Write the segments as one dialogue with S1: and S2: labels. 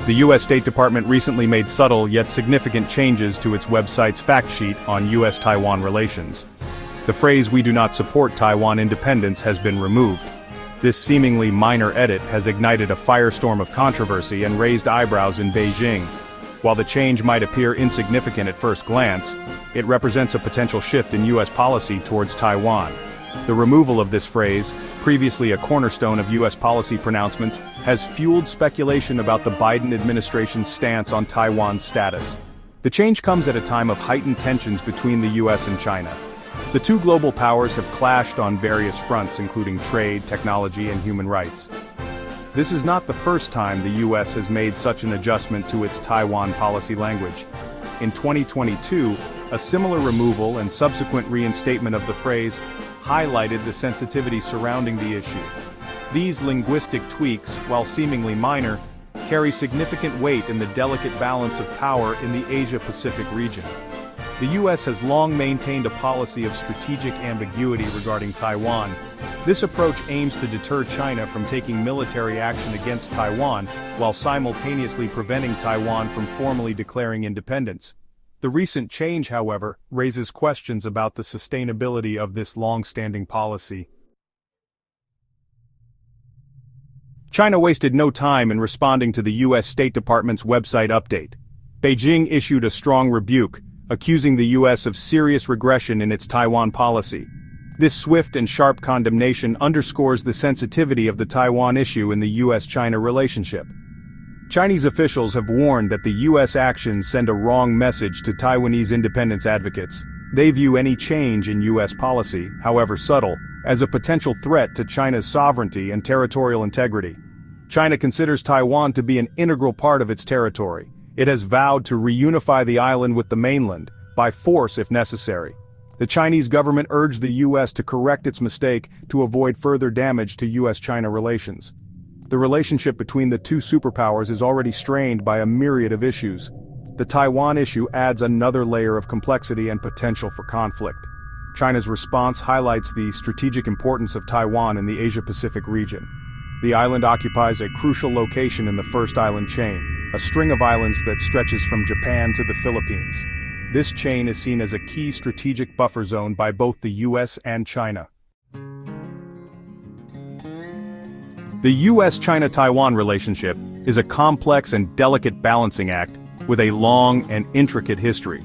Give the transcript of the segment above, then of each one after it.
S1: The U.S. State Department recently made subtle yet significant changes to its website's fact sheet on U.S.-Taiwan relations. The phrase "We do not support Taiwan independence" has been removed. This seemingly minor edit has ignited a firestorm of controversy and raised eyebrows in Beijing. While the change might appear insignificant at first glance, it represents a potential shift in U.S. policy towards Taiwan. The removal of this phrase, previously a cornerstone of U.S. policy pronouncements, has fueled speculation about the Biden administration's stance on Taiwan's status. The change comes at a time of heightened tensions between the U.S. and China. The two global powers have clashed on various fronts, including trade, technology, and human rights. This is not the first time the U.S. has made such an adjustment to its Taiwan policy language. In 2022, a similar removal and subsequent reinstatement of the phrase highlighted the sensitivity surrounding the issue. These linguistic tweaks, while seemingly minor, carry significant weight in the delicate balance of power in the Asia-Pacific region. The U.S. has long maintained a policy of strategic ambiguity regarding Taiwan. This approach aims to deter China from taking military action against Taiwan, while simultaneously preventing Taiwan from formally declaring independence. The recent change, however, raises questions about the sustainability of this long-standing policy. China wasted no time in responding to the U.S. State Department's website update. Beijing issued a strong rebuke, accusing the U.S. of serious regression in its Taiwan policy. This swift and sharp condemnation underscores the sensitivity of the Taiwan issue in the U.S.-China relationship. Chinese officials have warned that the U.S. actions send a wrong message to Taiwanese independence advocates. They view any change in U.S. policy, however subtle, as a potential threat to China's sovereignty and territorial integrity. China considers Taiwan to be an integral part of its territory. It has vowed to reunify the island with the mainland, by force if necessary. The Chinese government urged the U.S. to correct its mistake to avoid further damage to U.S.-China relations. The relationship between the two superpowers is already strained by a myriad of issues. The Taiwan issue adds another layer of complexity and potential for conflict. China's response highlights the strategic importance of Taiwan in the Asia-Pacific region. The island occupies a crucial location in the first island chain, a string of islands that stretches from Japan to the Philippines. This chain is seen as a key strategic buffer zone by both the U.S. and China. The U.S.-China-Taiwan relationship is a complex and delicate balancing act with a long and intricate history.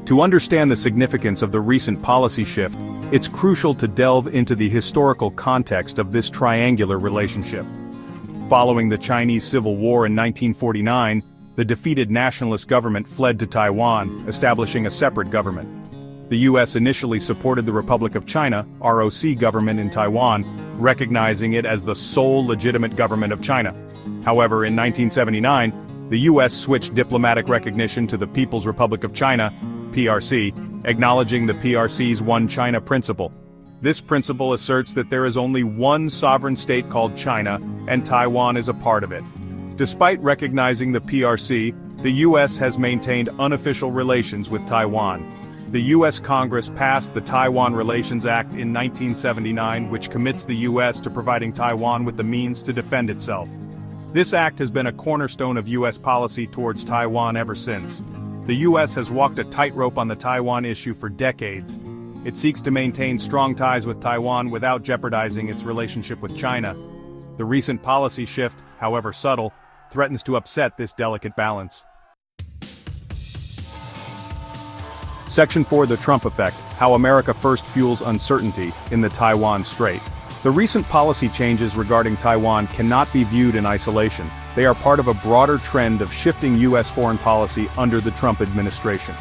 S1: To understand the significance of the recent policy shift, it's crucial to delve into the historical context of this triangular relationship. Following the Chinese Civil War in 1949, the defeated nationalist government fled to Taiwan, establishing a separate government. The U.S. initially supported the Republic of China, ROC government in Taiwan, recognizing it as the sole legitimate government of China. However, in 1979, the U.S. switched diplomatic recognition to the People's Republic of China, PRC, acknowledging the PRC's One China principle. This principle asserts that there is only one sovereign state called China, and Taiwan is a part of it. Despite recognizing the PRC, the U.S. has maintained unofficial relations with Taiwan. The U.S. Congress passed the Taiwan Relations Act in 1979, which commits the U.S. to providing Taiwan with the means to defend itself. This act has been a cornerstone of U.S. policy towards Taiwan ever since. The U.S. has walked a tightrope on the Taiwan issue for decades. It seeks to maintain strong ties with Taiwan without jeopardizing its relationship with China. The recent policy shift, however subtle, threatens to upset this delicate balance. Section 4: The Trump Effect: How America First Fuels Uncertainty in the Taiwan Strait. The recent policy changes regarding Taiwan cannot be viewed in isolation. They are part of a broader trend of shifting U.S. foreign policy under the Trump administration.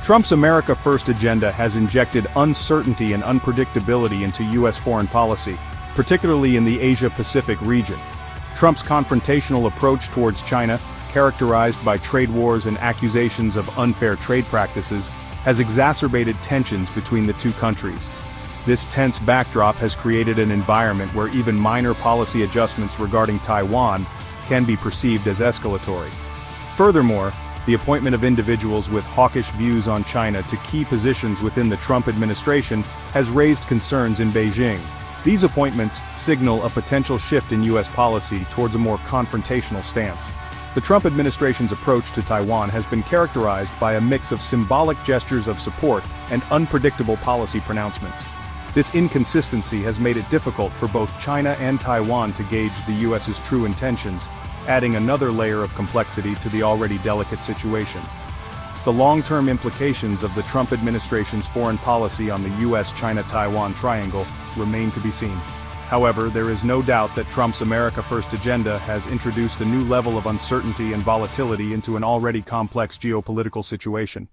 S1: Trump's America First agenda has injected uncertainty and unpredictability into U.S. foreign policy, particularly in the Asia-Pacific region. Trump's confrontational approach towards China, characterized by trade wars and accusations of unfair trade practices, has exacerbated tensions between the two countries. This tense backdrop has created an environment where even minor policy adjustments regarding Taiwan can be perceived as escalatory. Furthermore, the appointment of individuals with hawkish views on China to key positions within the Trump administration has raised concerns in Beijing. These appointments signal a potential shift in U.S. policy towards a more confrontational stance. The Trump administration's approach to Taiwan has been characterized by a mix of symbolic gestures of support and unpredictable policy pronouncements. This inconsistency has made it difficult for both China and Taiwan to gauge the U.S.'s true intentions, adding another layer of complexity to the already delicate situation. The long-term implications of the Trump administration's foreign policy on the U.S.-China-Taiwan triangle remain to be seen. However, there is no doubt that Trump's America First agenda has introduced a new level of uncertainty and volatility into an already complex geopolitical situation.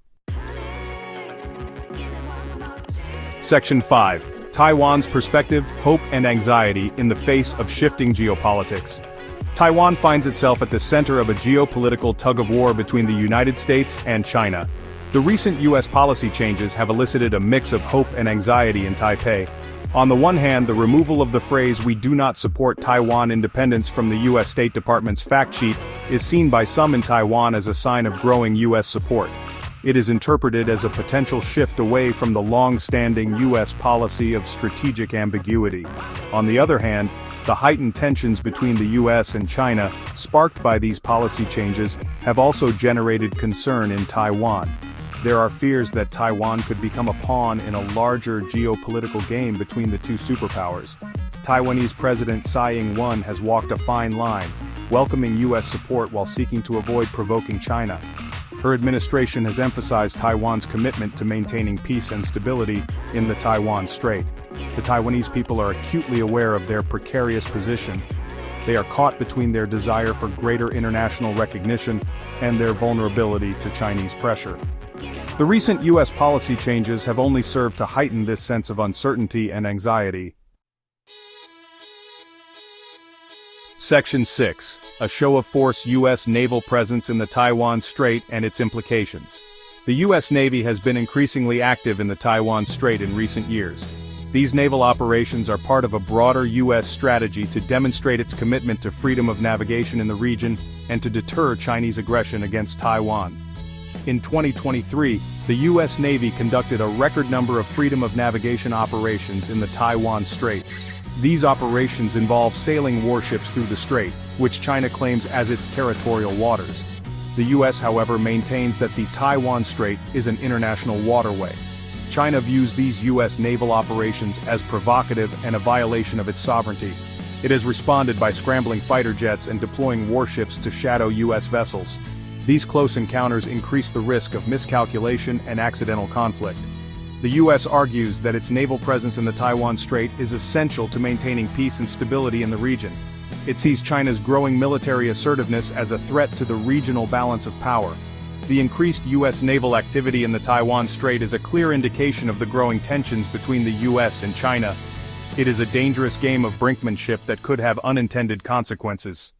S1: Section 5. Taiwan's perspective, hope and anxiety in the face of shifting geopolitics. Taiwan finds itself at the center of a geopolitical tug-of-war between the United States and China. The recent U.S. policy changes have elicited a mix of hope and anxiety in Taipei. On the one hand, the removal of the phrase "we do not support Taiwan independence" from the U.S. State Department's fact sheet is seen by some in Taiwan as a sign of growing U.S. support. It is interpreted as a potential shift away from the long-standing U.S. policy of strategic ambiguity. On the other hand, the heightened tensions between the U.S. and China, sparked by these policy changes, have also generated concern in Taiwan. There are fears that Taiwan could become a pawn in a larger geopolitical game between the two superpowers. Taiwanese President Tsai Ing-wen has walked a fine line, welcoming U.S. support while seeking to avoid provoking China. Her administration has emphasized Taiwan's commitment to maintaining peace and stability in the Taiwan Strait. The Taiwanese people are acutely aware of their precarious position. They are caught between their desire for greater international recognition and their vulnerability to Chinese pressure. The recent U.S. policy changes have only served to heighten this sense of uncertainty and anxiety. Section 6. A show of force U.S. naval presence in the Taiwan Strait and its implications. The U.S. Navy has been increasingly active in the Taiwan Strait in recent years. These naval operations are part of a broader U.S. strategy to demonstrate its commitment to freedom of navigation in the region and to deter Chinese aggression against Taiwan. In 2023, the U.S. Navy conducted a record number of freedom of navigation operations in the Taiwan Strait. These operations involve sailing warships through the strait, which China claims as its territorial waters. The U.S., however, maintains that the Taiwan Strait is an international waterway. China views these U.S. naval operations as provocative and a violation of its sovereignty. It has responded by scrambling fighter jets and deploying warships to shadow U.S. vessels. These close encounters increase the risk of miscalculation and accidental conflict. The U.S. argues that its naval presence in the Taiwan Strait is essential to maintaining peace and stability in the region. It sees China's growing military assertiveness as a threat to the regional balance of power. The increased U.S. naval activity in the Taiwan Strait is a clear indication of the growing tensions between the U.S. and China. It is a dangerous game of brinkmanship that could have unintended consequences.